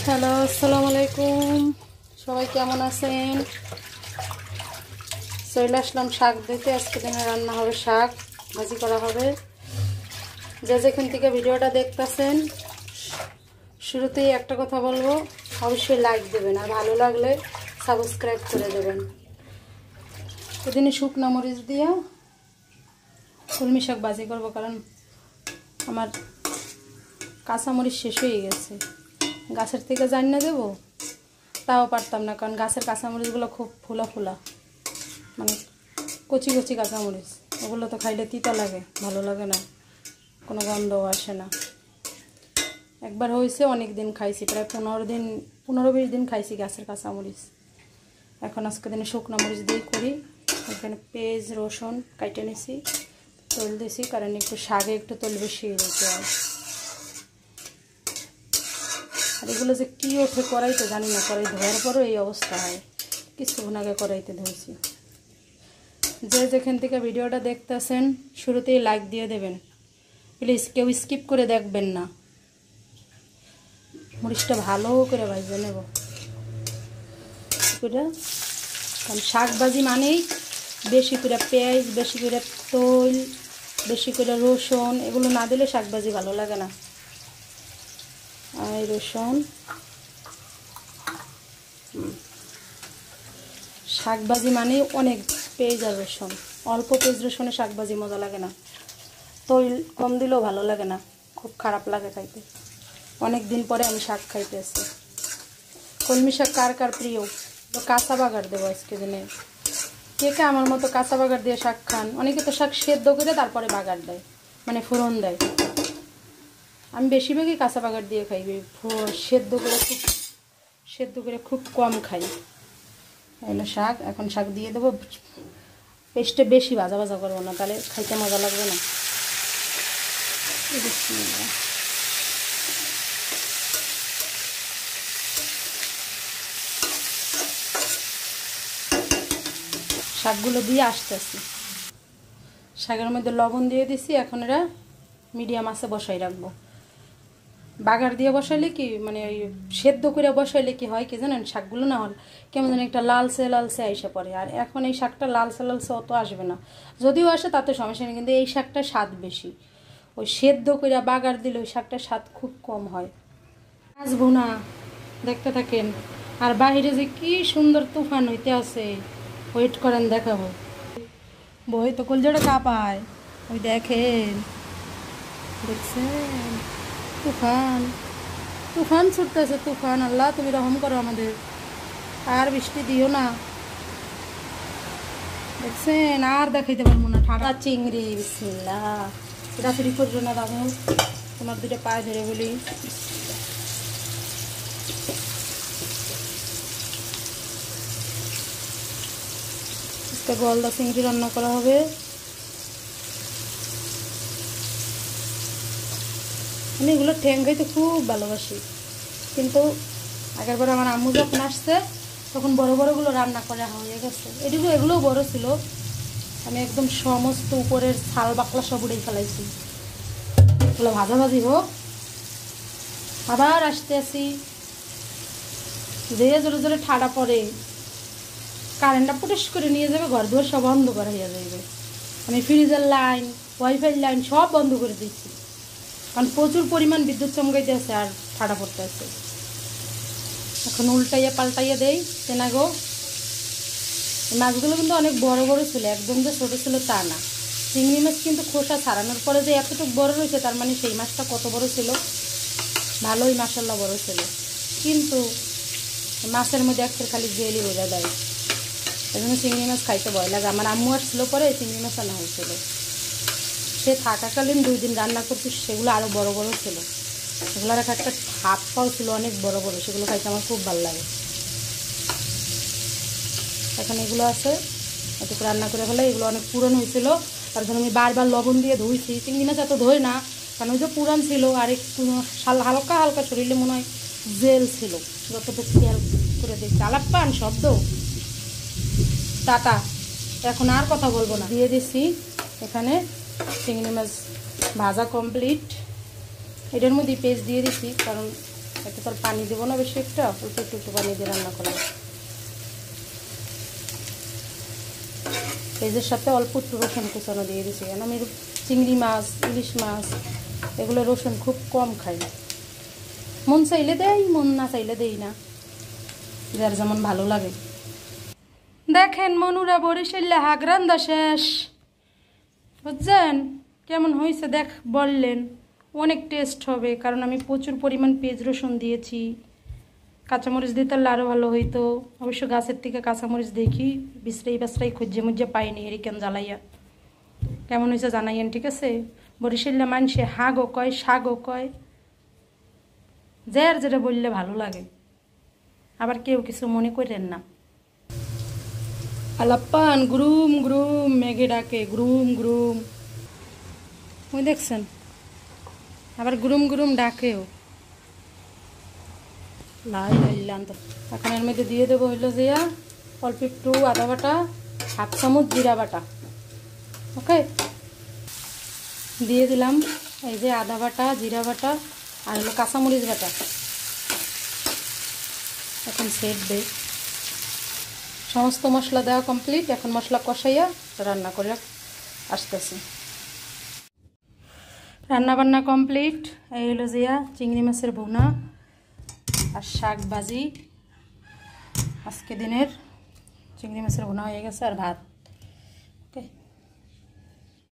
Hello, আসসালামু আলাইকুম। সবাই কেমন আছেন? চলে আসলাম শাক দিতে। আজকে দিনে রান্না হবে শাক, ভাজি করা হবে। যে যেখান থেকে ভিডিওটা দেখতেছেন, শুরুতেই একটা কথা বলবো, অবশ্যই লাইক দেবেন, আর ভালো লাগলে সাবস্ক্রাইব করে দেবেন। এদিনে শুকনো মরিচ দিয়ে কলমি শাক ভাজি করবো, কারণ আমার কাঁচামরিচ শেষ হয়ে গেছে। গাছের থেকে জানি না দেবো, তাও পারতাম না, কারণ গাছের কাঁচামরিচগুলো খুব ফুলা ফুলা, মানে কচি কচি কাঁচামরিচ। ওগুলো তো খাইলে তিতা লাগে, ভালো লাগে না, কোনো গন্ধও আসে না। একবার হয়েছে, অনেক দিন খাইছি, প্রায় 15-20 দিন খাইছি গাছের কাঁচামরিচ। এখন আজকে দিনে শুকনো মরিচ দিয়ে করি। এখানে পেঁয়াজ রসুন কাটে নিছি, তেল দিছি, কারণ একটু শাকে একটু তেল বেশি দিতে হয়। আর এগুলো যে কী ওঠে কড়াইতে জানি না, কড়াই ধোয়ার পরও এই অবস্থা হয়। কিছুক্ষণ আগে কড়াইতে ধুয়েছি। যে যেখান থেকে ভিডিওটা দেখতেছেন, শুরুতেই লাইক দিয়ে দেবেন প্লিজ, কেউ স্কিপ করে দেখবেন না। মরিচটা ভালো করে ভাজে নেব, কারণ শাক ভাজি মানেই বেশি করে পেঁয়াজ, বেশি করে তেল, বেশি করে রসুন, এগুলো না দিলে শাক ভাজি ভালো লাগে না। আর রসুন, শাক ভাজি মানে অনেক পেঁয়াজ আর রসুন। অল্প পেঁয়াজ রসুনে শাক ভাজি মজা লাগে না, তেল কম দিলেও ভালো লাগে না, খুব খারাপ লাগে খাইতে। অনেক দিন পরে আমি শাক খাইতেছি। কলমি শাক কার কার প্রিয়? তো কাঁচা বাগার দেবো আজকে দিনে। কে কে আমার মতো কাঁচা বাগার দিয়ে শাক খান? অনেকে তো শাক সেদ্ধ করে তারপরে বাগার দেয়, মানে ফোড়ন দেয়। আমি বেশিরভাগই কাঁচা বাগার দিয়ে খাই, সেদ্ধ করে খুব কম খাই। এলো শাক, এখন শাক দিয়ে দেবো। পেস্টে বেশি ভাজা ভাজা করবো না, তাহলে খাইতে মজা লাগবে না। শাকগুলো দিয়ে আসতেছি। শাকের মধ্যে লবণ দিয়ে দিছি। এখন এরা মিডিয়াম আঁচে বসাই রাখবো। বাগার দিয়ে বসাইলে কি, মানে ওই সেদ্ধ করে বসাইলে কি হয় কি জানেন, শাকগুলো না হল কেমন যেন একটা লালচে লালচে আইসে পড়ে। আর এখন এই শাকটা লালচে লালচে অত আসবে না, যদিও আসে তাতে সমস্যা নেই, কিন্তু এই শাকটা স্বাদ বেশি। ওই সেদ্ধ করে বাগার দিলে ওই শাকটার স্বাদ খুব কম হয়। আসবো না, দেখতে থাকেন। আর বাহিরে যে কি সুন্দর তুফান হইতে আছে, ওয়েট করেন, দেখাবো। বই তো কলজাটা কাঁপায়, ওই দেখেন, দেখছেন তুফান, তুফান ছুটতেছে, তুফান। আল্লাহ তুমি রহম করো আমাদের, আর বৃষ্টি দিও না। দেখছেন, আর দেখাইতে পারবো না। ঠাডা চিংড়ি, বিসমিল্লাহ। রাত্রি করছো না দাদু, তোমার দুটো পায়ে ধরে বলি। গলদা চিংড়ি রান্না করা হবে। আমি এগুলো ঠ্যাং খাইতে খুব ভালোবাসি, কিন্তু আগেরবার আমার আম্মু যখন আসছে তখন বড় বড়গুলো রান্না করা হয়ে গেছে। এগুলোও বড় ছিল। আমি একদম সমস্ত উপরের ছাল বাকলা সব উড়েই ফেলাইছি। এগুলো ভাজাভাজি হোক, আবার আসতে আসি। যে জোরে জোরে ঠাডা পড়ে, কারেন্টটা পুটিস করে নিয়ে যাবে, ঘর দুয়ার সব বন্ধ করা হয়ে যাবে। আমি ফ্রিজের লাইন, ওয়াইফাই লাইন সব বন্ধ করে দিচ্ছি, কারণ প্রচুর পরিমাণ বিদ্যুৎ চমকাইতে আছে আর ঠাডা পড়তে আছে। এখন উল্টাইয়া পাল্টাইয়া দেই তেনা গো। মাছগুলো কিন্তু অনেক বড় বড় ছিল, একদম যে ছোটো ছিল তা না। চিংড়ি মাছ কিন্তু খোসা ছাড়ানোর পরে যে এতটুকু বড় রয়েছে, তার মানে সেই মাছটা কত বড় ছিল, ভালোই মাশাল্লাহ বড় ছিল। কিন্তু মাছের মধ্যে একটা খালি জেলি বোঝা দেয়, এই জন্য চিংড়ি মাছ খাইতে ভয় লাগে। আমার আম্মু আসছিল পরে চিংড়ি মাছ আনা হয়েছিল, সে থাকাকালীন 2 দিন রান্না করছি, সেগুলো আরও বড় বড় ছিল। সেগুলোর একটা হাত পাও ছিল অনেক বড় বড়, সেগুলো খাইতে আমার খুব ভালো লাগে। এখন এগুলো আছে, এটুকু রান্না করে ফেলে। এগুলো অনেক পুরান হয়েছিল, তার জন্য আমি বারবার লবণ দিয়ে ধুইছি। চিংড়ি মাছ এত ধোয় না, কারণ ওই যে পুরান ছিল, আর একটু হালকা হালকা শরীরে মনে হয় জেল ছিল। যতটুকু খেয়াল করে দেখছি। আলাপ পান শব্দ, টাটা, এখন আর কথা বলবো না। দিয়ে দিছি এখানে চিংড়ি মাছ ভাজা কমপ্লিট। এটার মধ্যে পেস্ট দিয়ে দিছি, কারণ এতে তো পানি দেবো না বেশি, একটা অল্প একটু পানি দিয়ে রান্না করবো। পেঁয়াজের সাথে অল্প একটু রসুন কুচানো দিয়ে দিচ্ছি, কারণ আমি চিংড়ি মাছ, ইলিশ মাছ এগুলো রসুন খুব কম খাই। মন চাইলে দেই, মন না চাইলে দেই না, যার যেমন ভালো লাগে। দেখেন মনুরা বরিশালে হাগ রান্দা শেষ, বুঝছেন? কেমন হয়েছে দেখ বললেন। অনেক টেস্ট হবে, কারণ আমি প্রচুর পরিমাণ পেঁয়াজ রসুন দিয়েছি। কাঁচামরিচ দিতে আরও ভালো হইতো। অবশ্য গাছের থেকে কাঁচামরিচ দেখি বিশ্রাই বাসরাই খুঁজে মুজে পাইনি, এরিকেন জ্বালাইয়া। কেমন হয়েছে জানাইয়েন, ঠিক আছে? বরিশালে মানুষে হাগও কয়, শাকও কয়, যার যেটা বললে ভালো লাগে। আবার কেউ কিছু মনে করেন না। আলাপ্পান গ্রুম গ্রুম মেঘে ডাকে, গ্রুম গ্রুম। ওই দেখছেন, আবার গ্রুম গ্রুম ডাকেও। লাই লাইলাম তো। এখন এর মধ্যে দিয়ে দেবো হইলো যে অল্প একটু আদা বাটা, 1/2 চামচ জিরা বাটা। ওকে, দিয়ে দিলাম এই যে আদা বাটা, জিরা বাটা আর হলো কাঁচামরিচ বাটা। এখন সেট দেই। সমস্ত মশলা দেওয়া কমপ্লিট। এখন মশলা কষাইয়া রান্না করে আসতেছি। রান্না বান্না কমপ্লিট। এই হলো জিয়া চিংড়ি মাছের ভুনা আর শাক ভাজি। আজকে দিনের চিংড়ি মাছের ভুনা হয়ে গেছে, আর ভাত।